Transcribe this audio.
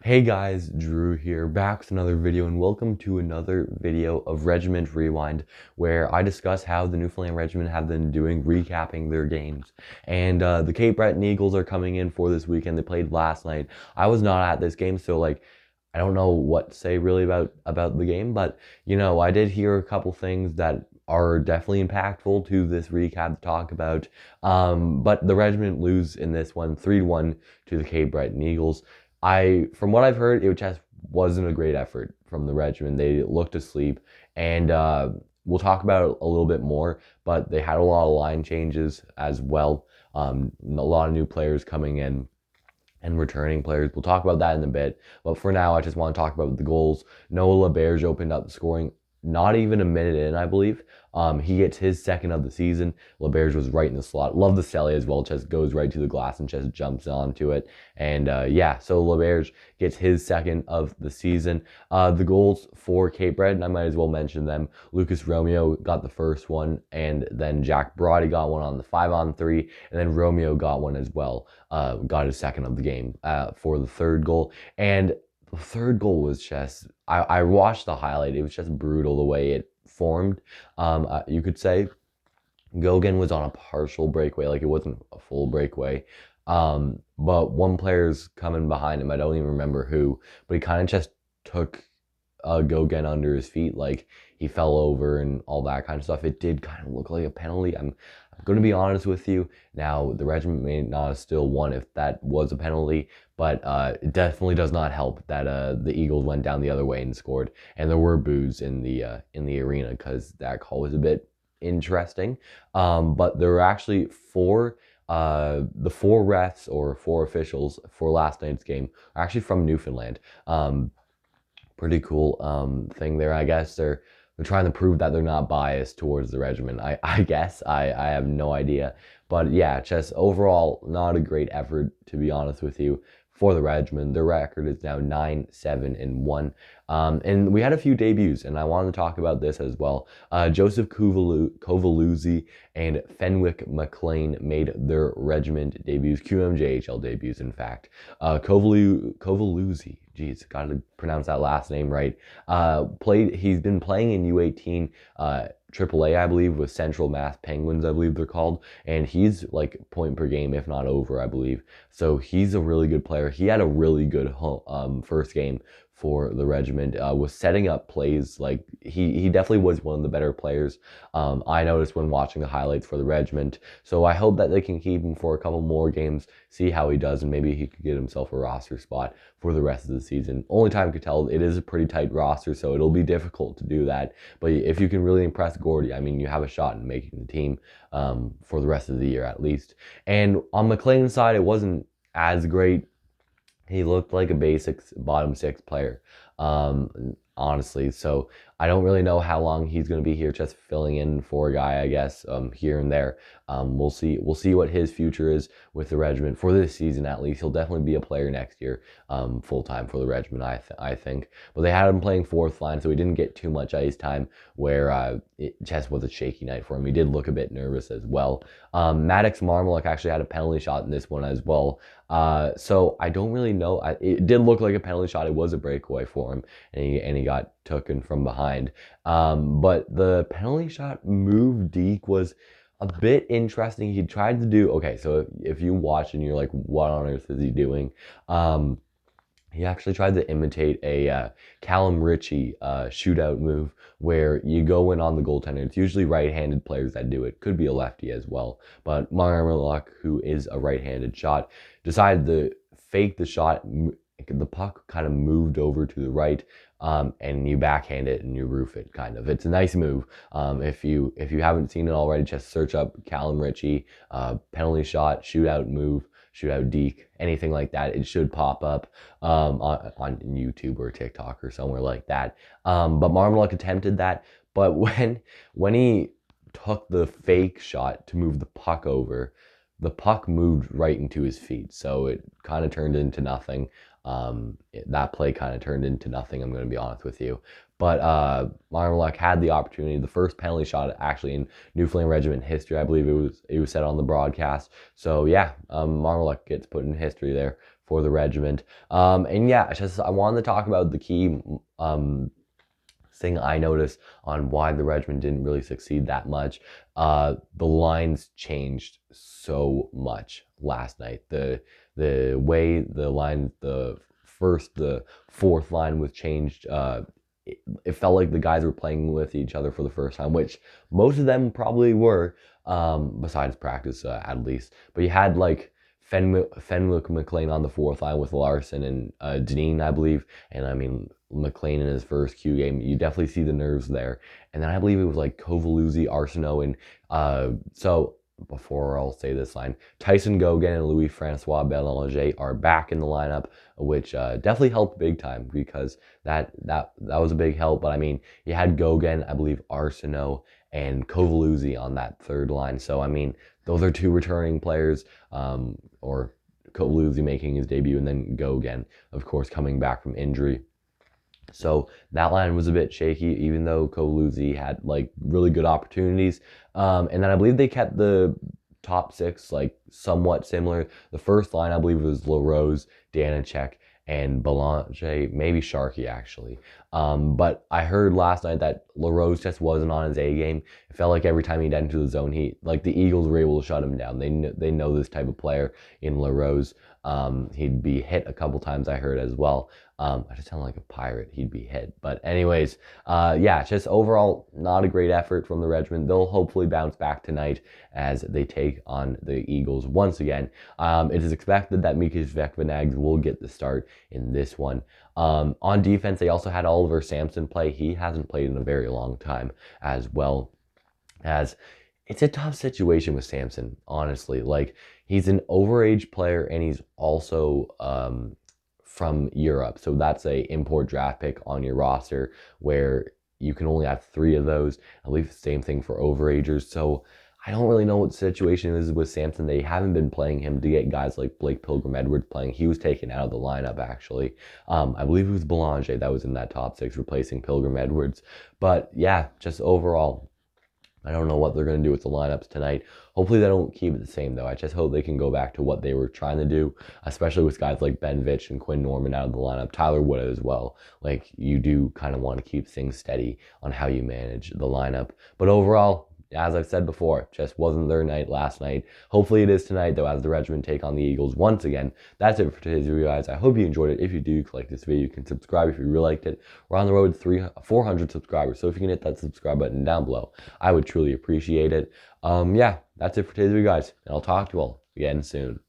Hey guys, Drew here, back with another video, and welcome to another video of Regiment Rewind, where I discuss how the Newfoundland Regiment have been doing, recapping their games. And the Cape Breton Eagles are coming in for this weekend. They played last night. I was not at this game, so I don't know what to say really about the game, but I did hear a couple things that are definitely impactful to this recap to talk about. But the regiment lose in this one 3-1 to the Cape Breton Eagles. From what I've heard, it just wasn't a great effort from the regiment. They looked asleep, and we'll talk about it a little bit more. But they had a lot of line changes as well. A lot of new players coming in and returning players. We'll talk about that in a bit. But for now, I just want to talk about the goals. Noah LeBerge opened up the scoring not even a minute in, I believe. He gets his second of the season. LeBerge was right in the slot. Love the celly as well. Just goes right to the glass and just jumps onto it. And so LeBerge gets his second of the season. The goals for Cape Breton, I might as well mention them. Lucas Romeo got the first one, and then Jack Brody got one on the 5-on-3, and then Romeo got one as well. Got his second of the game for the third goal. And the third goal was just, I watched the highlight. It was just brutal the way it formed. You could say Gogan was on a partial breakaway, like it wasn't a full breakaway. But one player's coming behind him. I don't even remember who, but he kind of just took Gogan under his feet, like he fell over and all that kind of stuff. It did kind of look like a penalty. I'm going to be honest with you. Now, the regiment may not have still won if that was a penalty, but it definitely does not help that the Eagles went down the other way and scored. And there were boos in the arena because that call was a bit interesting. But there were actually the four refs or four officials for last night's game are actually from Newfoundland. Pretty cool thing there. I guess they're trying to prove that they're not biased towards the regiment. I guess. I have no idea. But yeah, just overall, not a great effort, to be honest with you, for the regiment. Their record is now 9-7-1. And we had a few debuts, and I wanted to talk about this as well. Joseph Kovaluzzi and Fenwick McLean made their regiment debuts, QMJHL debuts, in fact. Kovaluzzi, geez, gotta pronounce that last name right. He's been playing in U18 AAA, I believe, with Central Mass Penguins, I believe they're called, and he's like point per game, if not over, I believe. So he's a really good player. He had a really good first game for the regiment, was setting up plays. Like he definitely was one of the better players I noticed when watching the highlights for the regiment. So I hope that they can keep him for a couple more games, see how he does, and maybe he could get himself a roster spot for the rest of the season. Only time could tell. It is a pretty tight roster, so it'll be difficult to do that. But if you can really impress Gordy, I mean, you have a shot in making the team for the rest of the year at least. And on McLean's side, it wasn't as great. He looked like a basic bottom six player, honestly. So I don't really know how long he's going to be here, just filling in for a guy, I guess, here and there. We'll see what his future is with the regiment for this season. At least he'll definitely be a player next year, full time for the regiment, I think. But they had him playing fourth line, so he didn't get too much ice time. Where it just was a shaky night for him. He did look a bit nervous as well. Maddox Marmalek actually had a penalty shot in this one as well. So I don't really know. It did look like a penalty shot. It was a breakaway for him, and he got taken from behind. But the penalty shot move Deke was a bit interesting. He tried to do, okay, so if you watch and you're like, what on earth is he doing? He actually tried to imitate a Callum Ritchie shootout move where you go in on the goaltender. It's usually right-handed players that do it. Could be a lefty as well. But Marmalek, who is a right-handed shot, decided to fake the shot. The puck kind of moved over to the right, and you backhand it and you roof it, kind of. It's a nice move. If you haven't seen it already, just search up Callum Ritchie, penalty shot, shootout move, shootout deke, anything like that. It should pop up on YouTube or TikTok or somewhere like that. But Marmalek attempted that, but when he took the fake shot to move the puck over, the puck moved right into his feet, so it kind of turned into nothing. That play kind of turned into nothing, I'm going to be honest with you. But Marmalek had the opportunity, the first penalty shot actually in Newfoundland Regiment history. I believe it was said on the broadcast. So yeah, Marmalek gets put in history there for the regiment. And yeah, I wanted to talk about the key thing I noticed on why the regiment didn't really succeed that much. The lines changed so much last night. The way the fourth line was changed. It felt like the guys were playing with each other for the first time, which most of them probably were, besides practice at least. But you had like Fenwick McLean on the fourth line with Larson and Deneen, I believe. And I mean, McLean in his first Q game, you definitely see the nerves there. And then I believe it was like Kovaluzzi, Arsenault, and so before I'll say this line, Tyson Gauguin and Louis-Francois Bélanger are back in the lineup, which definitely helped big time because that was a big help. But I mean, you had Gauguin, I believe Arsenault, and Kovaluzzi on that third line. So I mean, those are two returning players, or Kovaluzzi making his debut, and then Gauguin, of course, coming back from injury. So that line was a bit shaky, even though Kovaluzzi had like really good opportunities. And then I believe they kept the top six like somewhat similar. The first line I believe was LaRose, Danacek, and Belanger, maybe Sharkey actually. But I heard last night that LaRose just wasn't on his A game. It felt like every time he'd enter the zone, the Eagles were able to shut him down. They know this type of player in LaRose. He'd be hit a couple times, I heard as well. I just sound like a pirate. He'd be hit. But anyways, yeah, just overall not a great effort from the regiment. They'll hopefully bounce back tonight as they take on the Eagles once again. It is expected that Mikas Vekvanags will get the start in this one. On defense, they also had Oliver Sampson play. He hasn't played in a very long time as well. As it's a tough situation with Sampson, honestly. Like, he's an overage player and he's also from Europe. So that's a import draft pick on your roster where you can only have 3 of those. I believe the same thing for overagers. So I don't really know what the situation is with Sampson. They haven't been playing him to get guys like Blake Pilgrim-Edwards playing. He was taken out of the lineup, actually. I believe it was Belanger that was in that top 6 replacing Pilgrim-Edwards. But yeah, just overall, I don't know what they're going to do with the lineups tonight. Hopefully they don't keep it the same, though. I just hope they can go back to what they were trying to do, especially with guys like Ben Vitch and Quinn Norman out of the lineup. Tyler Wood as well. Like, you do kind of want to keep things steady on how you manage the lineup. But overall, as I've said before, just wasn't their night last night. Hopefully it is tonight, though, as the regiment take on the Eagles once again. That's it for today's video, guys. I hope you enjoyed it. If you do, like this video, you can subscribe if you really liked it. We're on the road to 400 subscribers, so if you can hit that subscribe button down below, I would truly appreciate it. Yeah, that's it for today's video, guys, and I'll talk to you all again soon.